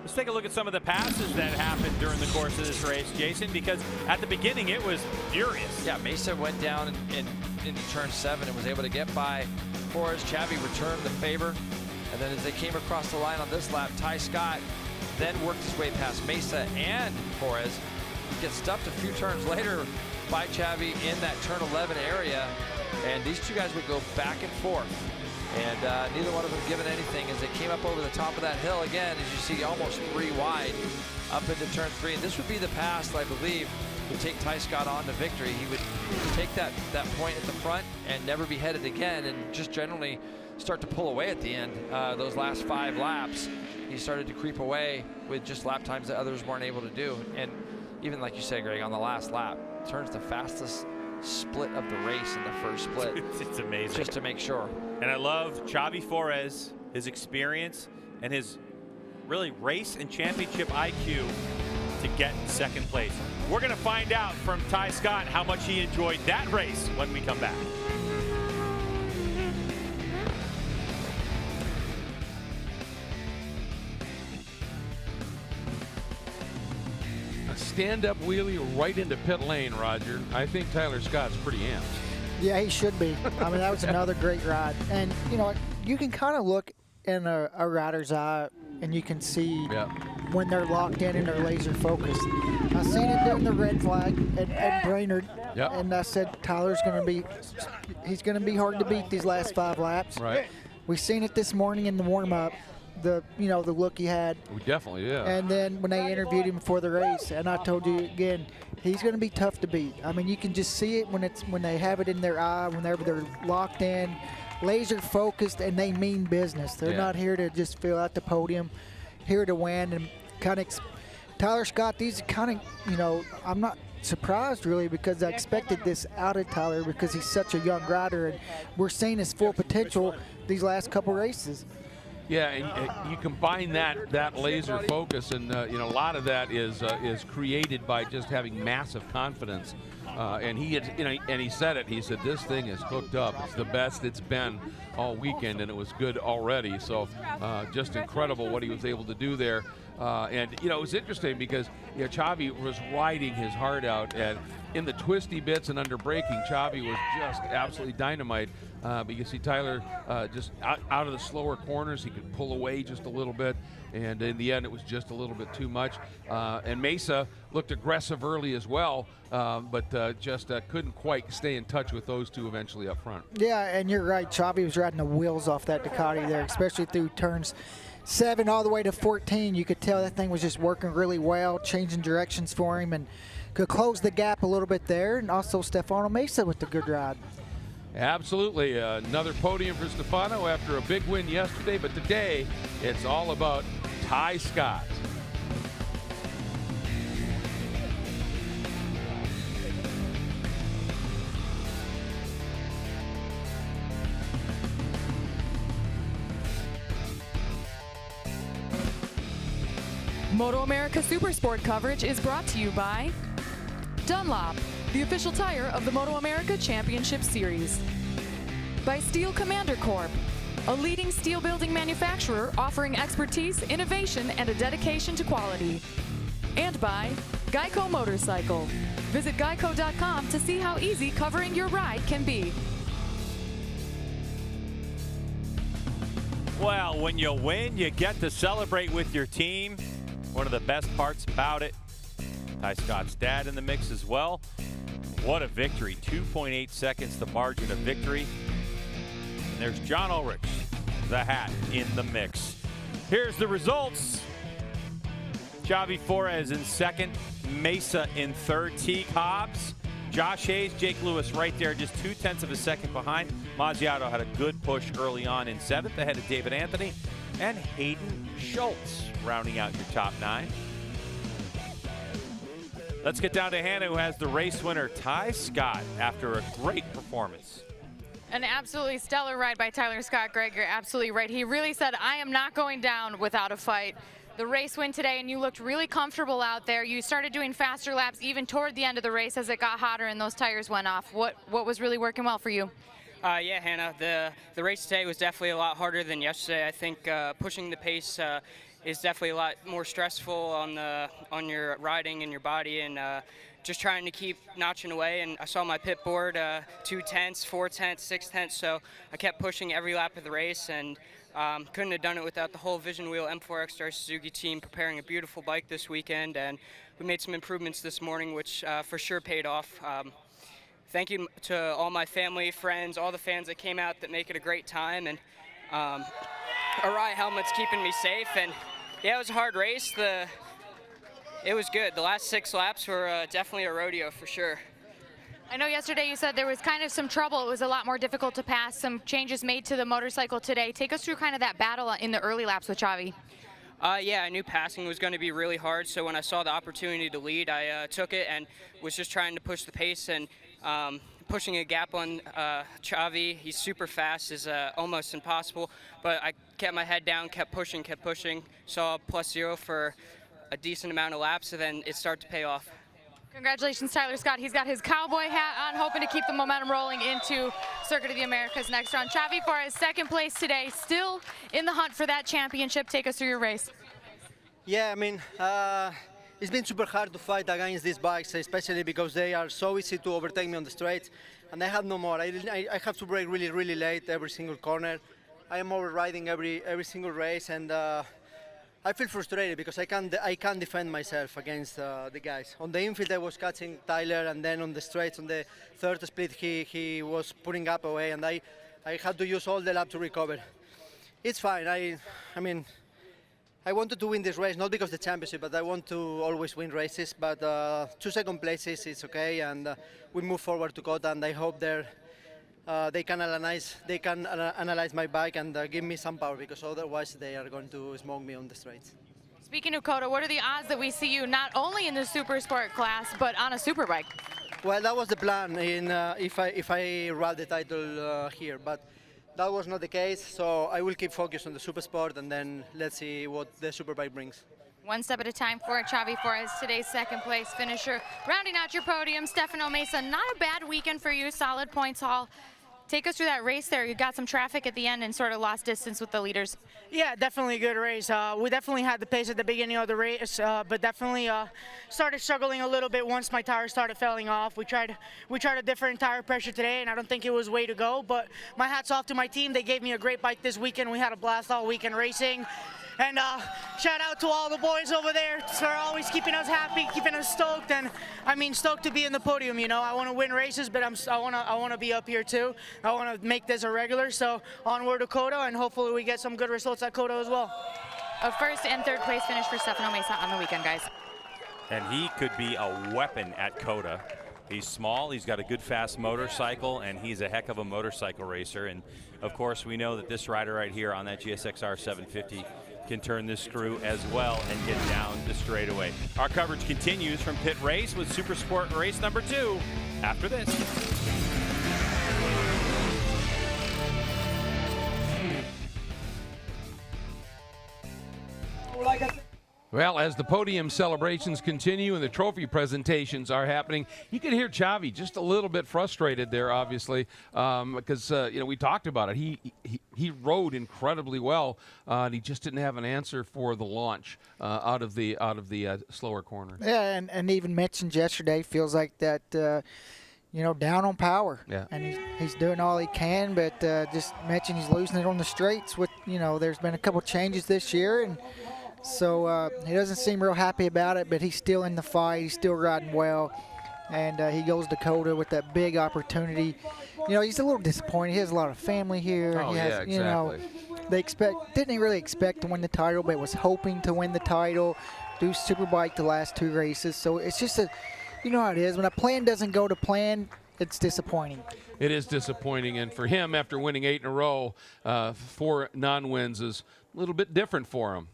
Let's take a look at some of the passes that happened during the course of this race, Jason, because at the beginning it was furious. Yeah, Mesa went down into turn 7 and was able to get by Forrest. Xavi returned the favor. And then as they came across the line on this lap, Ty Scott then worked his way past Mesa and Forrest. He gets stuffed a few turns later by Xavi in that turn 11 area. And these two guys would go back and forth. And neither one of them given anything as they came up over the top of that hill again, as you see, almost 3 wide up into turn 3. And this would be the pass, I believe, would take Ty Scott on to victory. He would take that point at the front and never be headed again, and just generally start to pull away at the end. Those last 5 laps, he started to creep away with just lap times that others weren't able to do. And even like you say, Greg, on the last lap, turns the fastest split of the race in the first split. It's amazing. Just to make sure. And I love Xavi Forrest, his experience, and his really race and championship IQ to get second place. We're going to find out from Ty Scott how much he enjoyed that race when we come back. Stand-up wheelie right into pit lane, Roger. I think Tyler Scott's pretty amped. Yeah, he should be. I mean, that was another great ride. And, you know, you can kind of look in a rider's eye and you can see when they're locked in and they're laser focused. I seen it during the red flag at Brainerd, and I said Tyler's going to be, he's going to be hard to beat these last 5 laps. Right. We seen it this morning in the warm-up. The look he had. We definitely did. And then when they interviewed him before the race, and I told you again, he's going to be tough to beat. I mean, you can just see it when they have it in their eye, whenever they're locked in, laser focused, and they mean business. They're not here to just fill out the podium, here to win. And kind of Tyler Scott, these kind of, I'm not surprised really, because I expected this out of Tyler because he's such a young rider, and we're seeing his full potential these last couple races. Yeah, and you combine that laser focus, and a lot of that is created by just having massive confidence. And he said it. He said this thing is hooked up. It's the best it's been all weekend, and it was good already. So just incredible what he was able to do there. And it was interesting because Xavi was riding his heart out, and in the twisty bits and under braking, Xavi was just absolutely dynamite. But you see Tyler just out of the slower corners, he could pull away just a little bit, and in the end it was just a little bit too much. And Mesa looked aggressive early as well, but just couldn't quite stay in touch with those two eventually up front. Yeah, and you're right, Xavi was riding the wheels off that Ducati there, especially through turns 7 all the way to 14. You could tell that thing was just working really well, changing directions for him, and could close the gap a little bit there. And also Stefano Mesa with the good ride. Absolutely. Another podium for Stefano after a big win yesterday, but today it's all about Ty Scott. MotoAmerica Supersport coverage is brought to you by Dunlop, the official tire of the MotoAmerica Championship Series. By Steel Commander Corp, a leading steel building manufacturer offering expertise, innovation, and a dedication to quality. And by Geico Motorcycle. Visit geico.com to see how easy covering your ride can be. Well, when you win, you get to celebrate with your team. One of the best parts about it. Ty Scott's dad in the mix as well. What a victory. 2.8 seconds the margin of victory. And there's John Ulrich the hat in the mix. Here's the results. Xavi Flores in second, Mesa in third, Teague Hobbs, Josh Hayes, Jake Lewis right there, just 0.2 of a second behind. Mazziato had a good push early on in seventh, ahead of David Anthony, and Hayden Schultz rounding out your top 9. Let's get down to Hannah, who has the race winner, Ty Scott, after a great performance. An absolutely stellar ride by Tyler Scott. Greg, you're absolutely right. He really said, I am not going down without a fight. The race win today, and you looked really comfortable out there. You started doing faster laps even toward the end of the race as it got hotter and those tires went off. What was really working well for you? Yeah, Hannah, the race today was definitely a lot harder than yesterday. I think pushing the pace is definitely a lot more stressful on your riding and your body, and just trying to keep notching away. And I saw my pit board 0.2, 0.4, 0.6, so I kept pushing every lap of the race, and couldn't have done it without the whole Vision Wheel M4X Suzuki team preparing a beautiful bike this weekend, and we made some improvements this morning, which for sure paid off. Thank you to all my family, friends, all the fans that came out that make it a great time, and Arai helmet's keeping me safe. And yeah, it was a hard race. It was good. The last 6 laps were definitely a rodeo for sure. I know yesterday you said there was kind of some trouble. It was a lot more difficult to pass, some changes made to the motorcycle today. Take us through kind of that battle in the early laps with Xavi. Yeah, I knew passing was going to be really hard, so when I saw the opportunity to lead, I took it and was just trying to push the pace, and pushing a gap on Xavi. He's super fast, is almost impossible, but I kept my head down, kept pushing, saw +0 for a decent amount of laps, and then it started to pay off. Congratulations, Tyler Scott. He's got his cowboy hat on, hoping to keep the momentum rolling into Circuit of the Americas next round. Xavi Flores, second place today, still in the hunt for that championship. Take us through your race. Yeah, I mean, it's been super hard to fight against these bikes, especially because they are so easy to overtake me on the straights, and I have no more. I have to brake really, really late every single corner. I am overriding every single race, and I feel frustrated because I can't defend myself against the guys. On the infield, I was catching Tyler, and then on the straights, on the third split, he was putting up away, and I had to use all the lap to recover. It's fine. I mean, I wanted to win this race, not because of the championship, but I want to always win races. But 2 second places, it's okay, and we move forward to COTA, and I hope they can analyze my bike and give me some power, because otherwise they are going to smoke me on the straights. Speaking of COTA, what are the odds that we see you not only in the Supersport class, but on a superbike? Well, that was the plan if I ride the title here, but that was not the case. So I will keep focused on the Supersport, and then let's see what the superbike brings. One step at a time for Xavi Flores, today's second place finisher. Rounding out your podium, Stefano Mesa. Not a bad weekend for you, solid points haul. Take us through that race there. You got some traffic at the end and sort of lost distance with the leaders. Yeah, definitely a good race. We definitely had the pace at the beginning of the race, but definitely started struggling a little bit once my tires started falling off. We tried a different tire pressure today, and I don't think it was way to go, but my hat's off to my team. They gave me a great bike this weekend. We had a blast all weekend racing. And shout out to all the boys over there for always keeping us happy, keeping us stoked, and I mean stoked to be in the podium. You know, I want to win races, but I want to be up here too. I want to make this a regular. So onward to COTA, and hopefully we get some good results at COTA as well. A first and third place finish for Stefano Mesa on the weekend, guys. And he could be a weapon at COTA. He's small, he's got a good fast motorcycle, and he's a heck of a motorcycle racer. And of course, we know that this rider right here on that GSXR 750 can turn this screw as well and get down the straightaway. Our coverage continues from Pitt Race with Supersport race number 2 after this. Well, as the podium celebrations continue and the trophy presentations are happening, you can hear Xavi just a little bit frustrated there, obviously, because we talked about it. He rode incredibly well, and he just didn't have an answer for the launch out of the slower corner. Yeah, and even mentioned yesterday, feels like that. Down on power. Yeah. And he's doing all he can, but just mentioned he's losing it on the straights. With there's been a couple changes this year, and so he doesn't seem real happy about it, but he's still in the fight. He's still riding well, and he goes to COTA with that big opportunity. He's a little disappointed. He has a lot of family here. Oh, he has, yeah, exactly. didn't really expect to win the title, but was hoping to win the title, do Superbike the last 2 races. So it's just you know how it is. When a plan doesn't go to plan, it's disappointing. It is disappointing, and for him, after winning 8 in a row, 4 non-wins is a little bit different for him.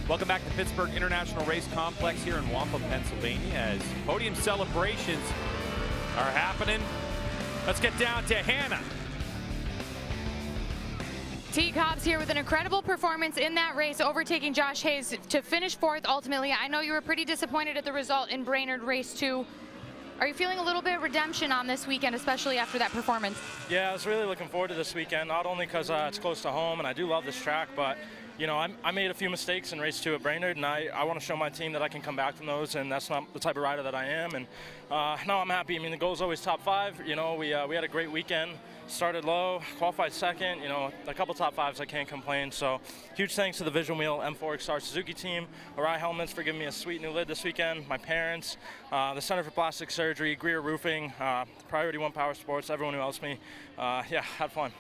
Welcome back to Pittsburgh International Race Complex here in Wampa, Pennsylvania, as podium celebrations are happening. Let's get down to Hannah. Teague Hobbs here with an incredible performance in that race, overtaking Josh Hayes to finish 4th ultimately. I know you were pretty disappointed at the result in Brainerd Race 2. Are you feeling a little bit of redemption on this weekend, especially after that performance? Yeah, I was really looking forward to this weekend, not only because it's close to home and I do love this track, but you know, I made a few mistakes in race 2 at Brainerd, and I want to show my team that I can come back from those, and that's not the type of rider that I am. And no, I'm happy. I mean, the goal is always top 5. You know, we had a great weekend. Started low, qualified 2nd. You know, a couple top 5s, I can't complain. So huge thanks to the Vision Wheel M4 Star Suzuki team, Arai Helmets for giving me a sweet new lid this weekend, my parents, the Center for Plastic Surgery, Greer Roofing, Priority 1 Power Sports, everyone who helps me. Yeah, had fun.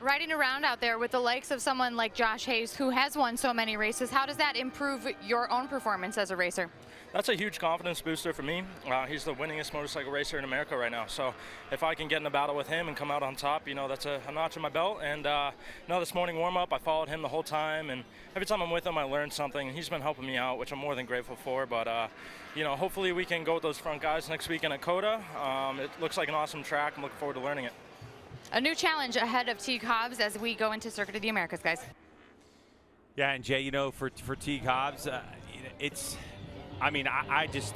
Riding around out there with the likes of someone like Josh Hayes, who has won so many races, how does that improve your own performance as a racer? That's a huge confidence booster for me. He's the winningest motorcycle racer in America right now. So if I can get in a battle with him and come out on top, you know, that's a notch in my belt. And no, this morning warm-up, I followed him the whole time. And every time I'm with him, I learn something. And he's been helping me out, which I'm more than grateful for. But, you know, hopefully we can go with those front guys next weekend at COTA. It looks like an awesome track. I'm looking forward to learning it. A new challenge ahead of Teague Hobbs as we go into Circuit of the Americas, guys. Yeah, and Jay, you know, for Teague Hobbs, it's, I mean, I just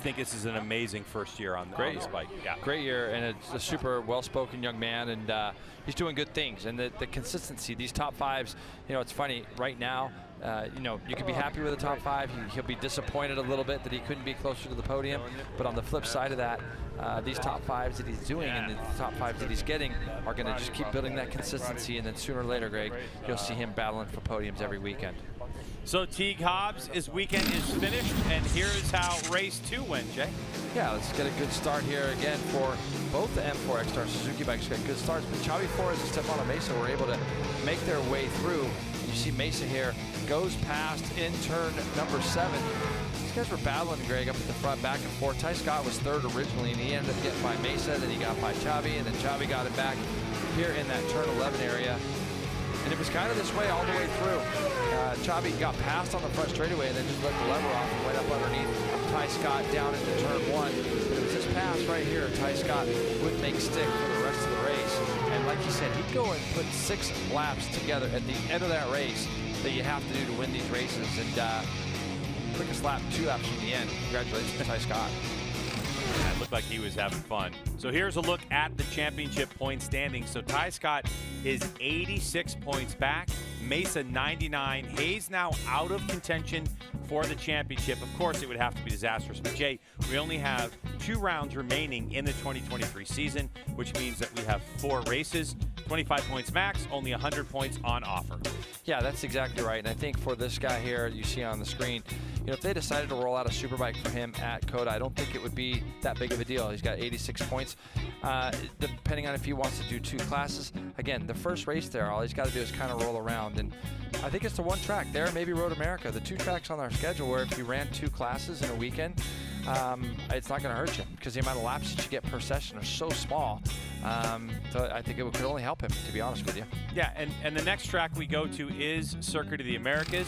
think this is an amazing first year on this bike. Yeah. Great year, and it's a super well-spoken young man, and he's doing good things. And the consistency, these top 5s, you know, it's funny, right now, you know, you can be happy with the top 5. He'll be disappointed a little bit that he couldn't be closer to the podium. But on the flip side of that, these top 5s that he's doing and the top 5s that he's getting are going to just keep building that consistency. And then sooner or later, Greg, you'll see him battling for podiums every weekend. So Teague Hobbs, his weekend is finished, and here's how race 2 went, Jay. Yeah, let's get a good start here again for both the M4 X-Star Suzuki bikes. Got good starts, but Xavi Flores and Stefano Mesa were able to make their way through. You see Mesa here goes past in turn number 7. These guys were battling, Greg, up at the front, back and forth. Ty Scott was 3rd originally, and he ended up getting by Mesa, then he got by Xavi, and then Xavi got him back here in that turn 11 area. And it was kind of this way all the way through. Xavi got passed on the front straightaway and then just let the lever off and went up underneath Ty Scott down into turn 1. But it was this pass right here. Ty Scott would make stick for the rest of the race. And like he said, he'd go and put 6 laps together at the end of that race that you have to do to win these races. And quickest lap, 2 laps from the end. Congratulations to Ty Scott. It looked like he was having fun. So here's a look at the championship point standings. So Ty Scott is 86 points back, Mesa 99. Hayes now out of contention for the championship. Of course, it would have to be disastrous. But Jay, we only have 2 rounds remaining in the 2023 season, which means that we have 4 races, 25 points max, only 100 points on offer. Yeah, that's exactly right. And I think for this guy here, you see on the screen, you know, if they decided to roll out a superbike for him at COTA, I don't think it would be that big of a deal. He's got 86 points. Depending on if he wants to do 2 classes. Again, the first race there, all he's got to do is kind of roll around. And I think it's the one track there, maybe MotoAmerica, the 2 tracks on our schedule where if you ran 2 classes in a weekend, it's not going to hurt you because the amount of laps that you get per session are so small. So I think it could only help him, to be honest with you. Yeah, and the next track we go to is Circuit of the Americas.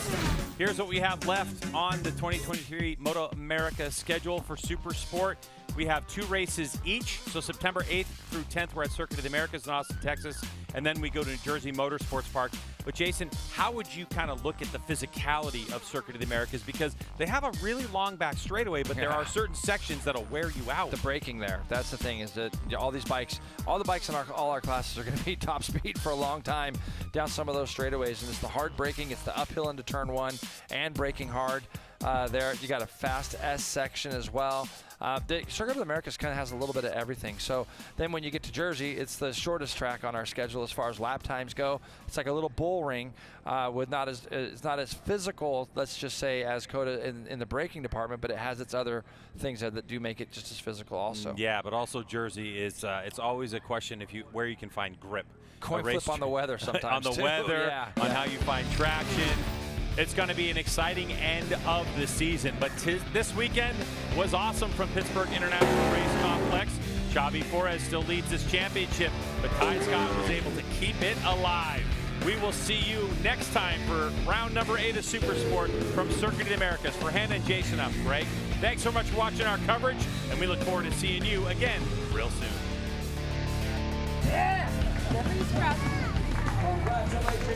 Here's what we have left on the 2023 MotoAmerica schedule for Supersport. We have 2 races each. So September 8th through 10th, we're at Circuit of the Americas in Austin, Texas. And then we go to New Jersey Motorsports Park. But Jason, how would you kind of look at the physicality of Circuit of the Americas? Because they have a really long back straightaway, but there are certain sections that'll wear you out. The braking there, that's the thing, is that all these bikes, all the bikes in all our classes are going to be top speed for a long time down some of those straightaways. And it's the hard braking, it's the uphill into turn 1 and braking hard. there. You got a fast S section as well. The Circuit of the Americas kind of has a little bit of everything. So then when you get to Jersey, it's the shortest track on our schedule as far as lap times go. It's like a little bull ring with it's not as physical, let's just say, as COTA in the braking department, but it has its other things that do make it just as physical also. Yeah, but also Jersey is it's always a question where you can find grip. Coin flip on the weather sometimes. On the weather, on how you find traction. It's going to be an exciting end of the season, but this weekend was awesome from Pittsburgh International Race Complex. Xavi Forés still leads this championship, but Ty Scott was able to keep it alive. We will see you next time for round number 8 of Supersport from Circuit of the Americas. For Hannah and Jason, I'm Greg. Thanks so much for watching our coverage, and we look forward to seeing you again real soon. Yeah! Congratulations.